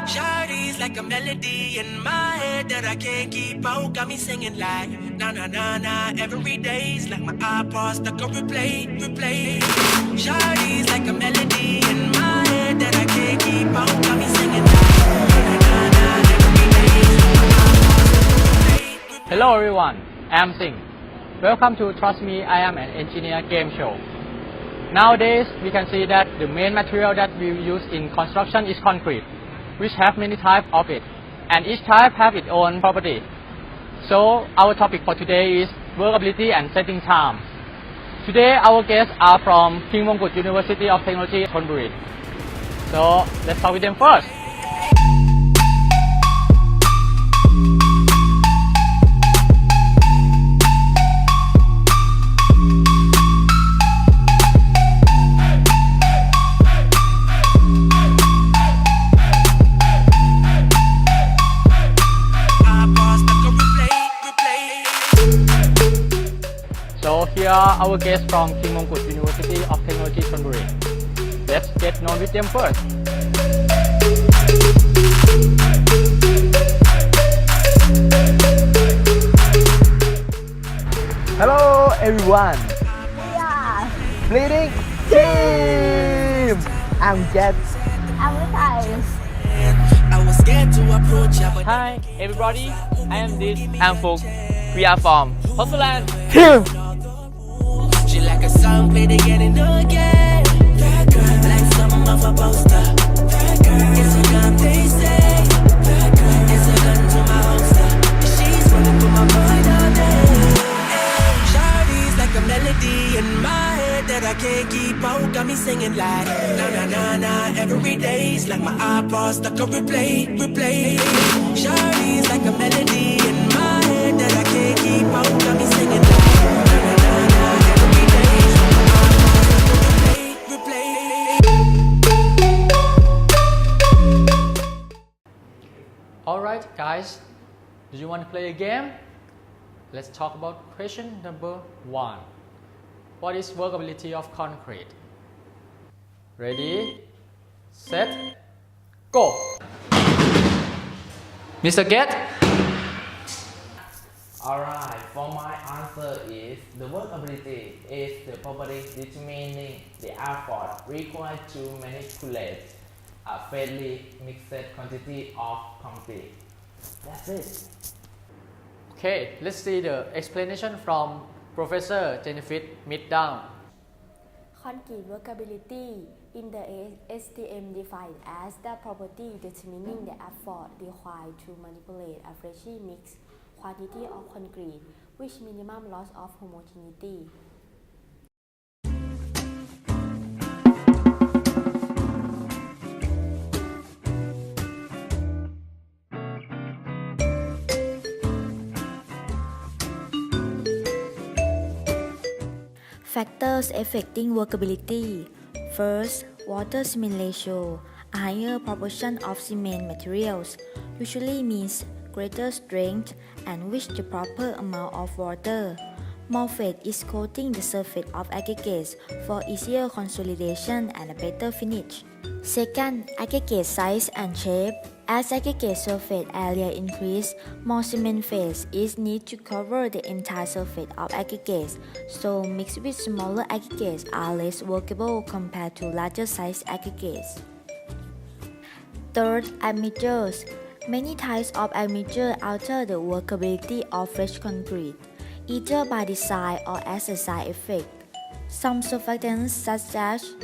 Shawty's like a melody in my head that I can't keep out. Got me singing like na na na na. Every day's like my iPod stuck on replay, replay. Shawty's like a melody in my head that I can't keep out. Got me singing like na na na na. Every day's like my iPod stuck on replay, replay. Hello everyone, I am Singh. Welcome to Trust Me, I Am an Engineer game show. Nowadays, we can see that the main material that we use in construction is concrete, which have many types of it, and each type have its own property. So, our topic for today is workability and setting time. Today, our guests are from Mongkut University of Technology, Thonburi. So, let's talk with them first. So here are our guests from Mongkut University of Technology, Thonburi. Let's get known with them first. Hello everyone, Yeah, bleeding team. I'm Jet. I'm Thai. I was scared to approach ya, but Hi everybody, I am this. I'm Fuk. We are from Holland. Team. she like a song played again and again. That girl like something off a poster. That girl is a gun, they say. That girl is a gun to my holster. She's running through my mind all day. Shawty's like a melody in my head that I can't keep out. Got me singing like na na na na. Every day's like my iPod stuck on replay, replay. Shawty's like a melody in my head that I can't keep out. Got me singing like na na na na. Every day's like my iPod stuck on replay, replay. Alright guys, do you want to play a game? Let's talk about question number 1. What is workability of concrete? Ready, set, go! Mr. Get? Alright, for my answer is the workability is the property determining the effort required to manipulate a fairly mixed quantity of concrete. That's it. Okay, let's see the explanation from Professor Jennifer Middown. Concrete workability in the ASTM defined as the property determining the effort required to manipulate a freshly mixed quantity of concrete with minimum loss of homogeneity. Factors affecting workability. First, water cement ratio. A higher proportion of cement materials usually means greater strength and with the proper amount of water. More fat is coating the surface of aggregates for easier consolidation and a better finish. Second, aggregate size and shape. As aggregate surface area increase, more cement phase is needed to cover the entire surface of aggregates, so mixed with smaller aggregates are less workable compared to larger size aggregates. Third, admixtures. Many types of admixture alter the workability of fresh concrete, either by design or as a side effect. Some surfactants such as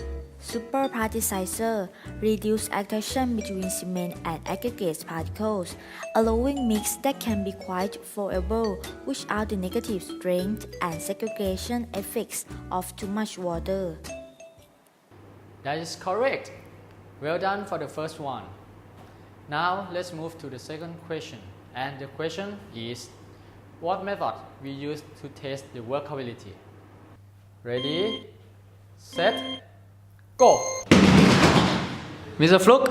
superparticizer reduce attraction between cement and aggregate particles, allowing mix that can be quite flowable without the negative strength and segregation effects of too much water. That is correct. Well done for the first one. Now let's move to the second question, and the question is what method we use to test the workability? Ready, set, go! Mr. Fluke?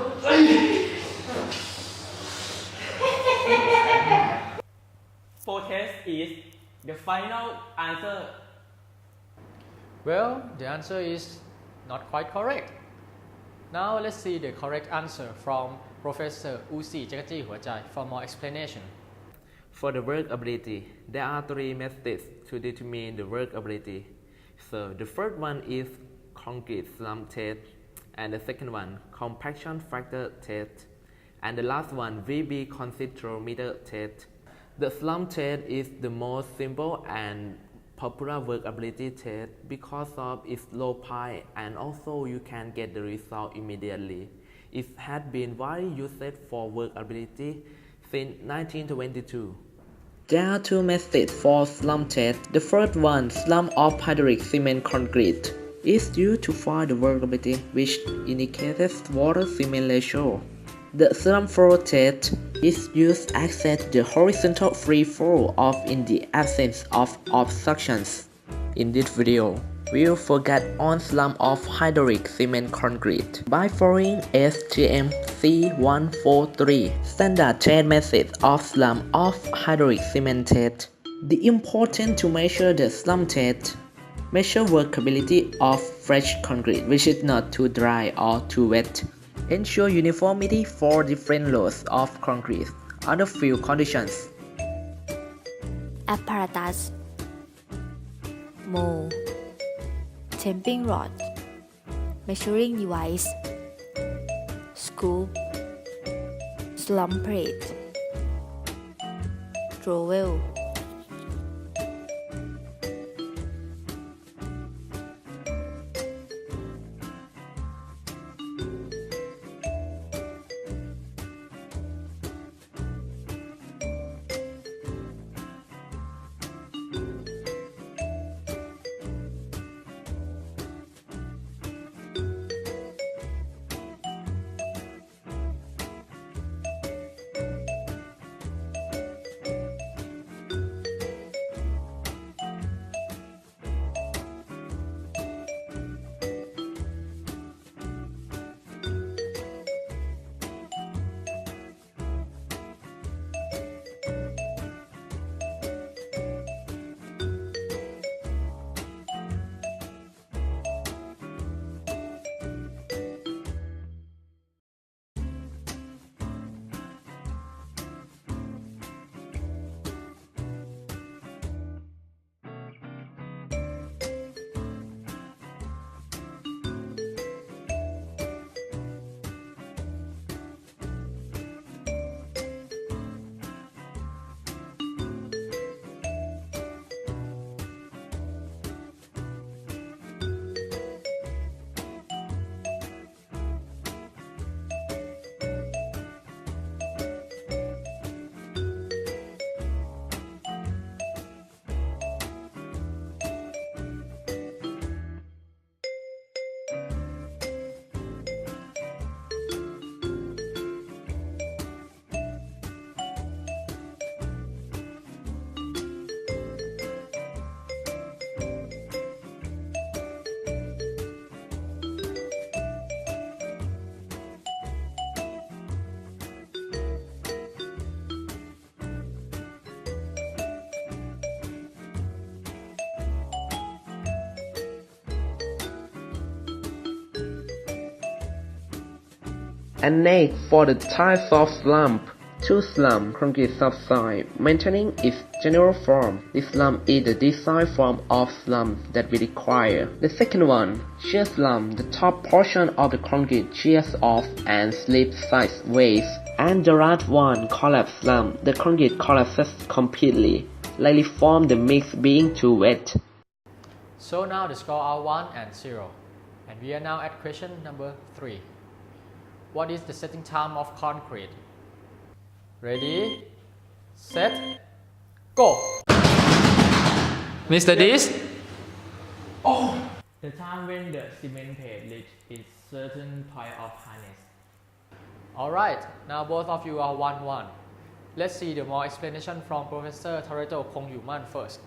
For test is the final answer. Well, the answer is not quite correct. Now let's see the correct answer from Professor Uzi Jagaji Huajai for more explanation. For the workability, there are three methods to determine the workability. So the first one is concrete slump test, and the second one compaction factor test, and the last one VB concentrometer test. The slump test is the most simple and popular workability test because of its low price, and also you can get the result immediately. It has been widely used for workability since 1922. There are two methods for slump test. The first one, slump of hydraulic cement concrete, is used to find the workability, which indicates water-cement ratio. The slump flow test is used to assess the horizontal free flow in the absence of obstructions. In this video, we will focus on slump of hydraulic cement concrete by following ASTM C143 standard test method of slump of hydraulic cement test. The important to measure the slump test: measure workability of fresh concrete, which is not too dry or too wet. Ensure uniformity for different loads of concrete under field conditions. Apparatus: mold, tamping rod, measuring device, scoop, slump plate, trowel. And next, for the types of slump. To slump concrete subsoil, maintaining its general form. This slump is the design form of slump that we require. The second one, shear slump. The top portion of the concrete shears off and slips sideways. And the last one, collapse slump. The concrete collapses completely, likely from the mix being too wet. So now the score are 1 and 0. And we are now at question number 3. What is the setting time of concrete? Ready, set, go! Mr. Dis? The time when the cement plate reaches its certain point of hardness. Alright, now both of you are 1-1. Let's see the more explanation from Professor Toretto Kongyuman first.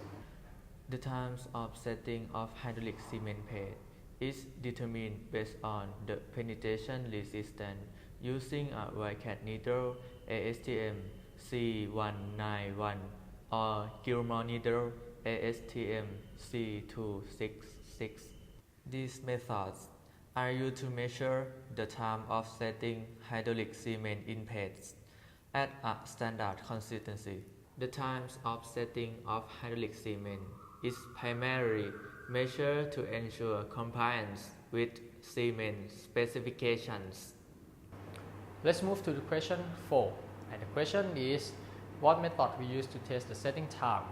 The times of setting of hydraulic cement plate is determined based on the penetration resistance using a wire needle ASTM C191 or Gilmore needle ASTM C266. These methods are used to measure the time of setting hydraulic cement in pads at a standard consistency. The times of setting of hydraulic cement is primarily measured to ensure compliance with cement specifications. Let's move to the question 4. And the question is, what method we use to test the setting time?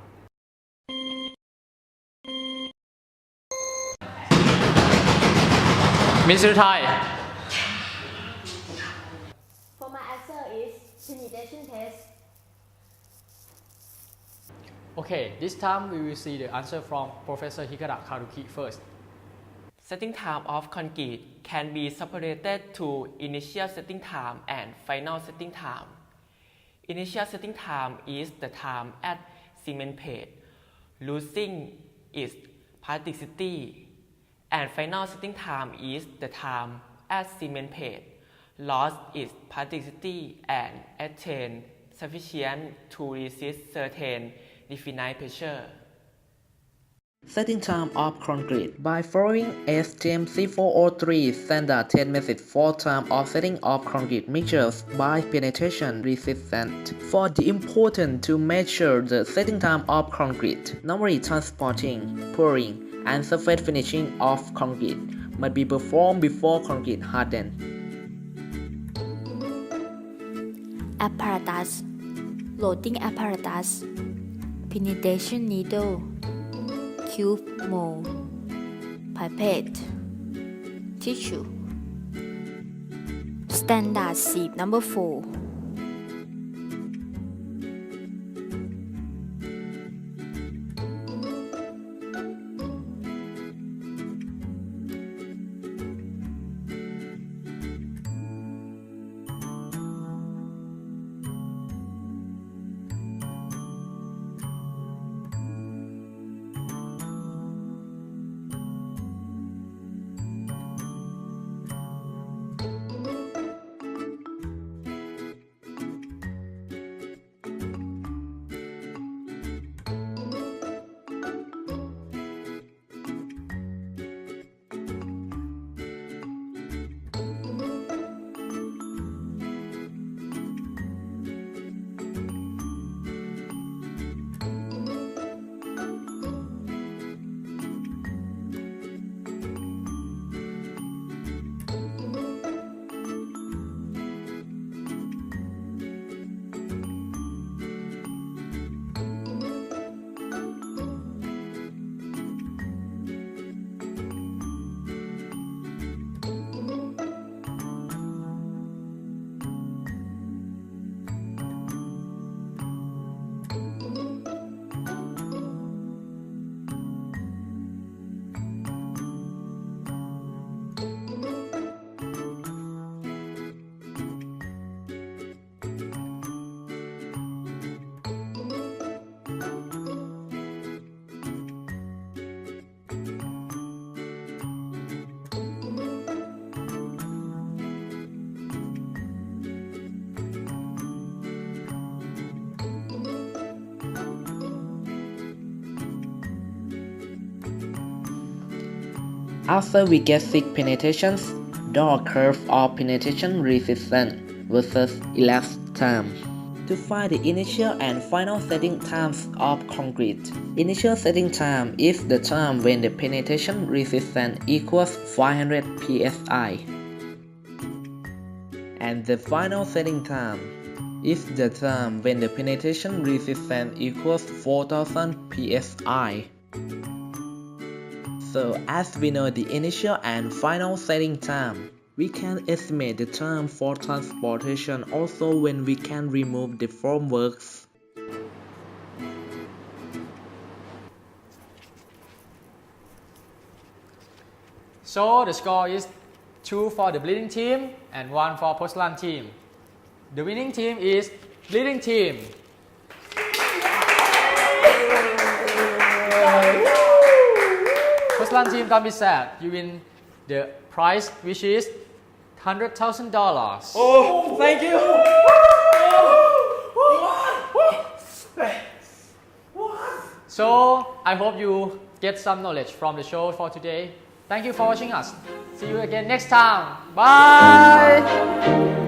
Mr. Thai. For my answer is penetration test. Okay, this time we will see the answer from Professor Hikara Karuki first. Setting time of concrete can be separated to initial setting time and final setting time. Initial setting time is the time at cement pad losing its plasticity, and final setting time is the time at cement pad lost its plasticity and attain sufficient to resist certain definite pressure. Setting time of concrete by following ASTM C403 standard test method for time of setting of concrete mixtures by penetration resistance. For the important to measure the setting time of concrete, normally transporting, pouring, and surface finishing of concrete must be performed before concrete hardens. Apparatus, loading apparatus, penetration needle, cube mold, pipette, tissue. Standard sieve number 4. After we get 6 penetrations, draw a curve of penetration resistance versus elapsed time to find the initial and final setting times of concrete. Initial setting time is the time when the penetration resistance equals 500 psi, and the final setting time is the time when the penetration resistance equals 4000 psi. So as we know the initial and final setting time, we can estimate the time for transportation also when we can remove the formworks. So the score is 2 for the bleeding team and 1 for porcelain team. The winning team is bleeding team. Porcelain team, don't be sad. You win the prize, which is $100,000. Oh, thank you. So I hope you get some knowledge from the show for today. Thank you for watching us. See See you again next time. Bye.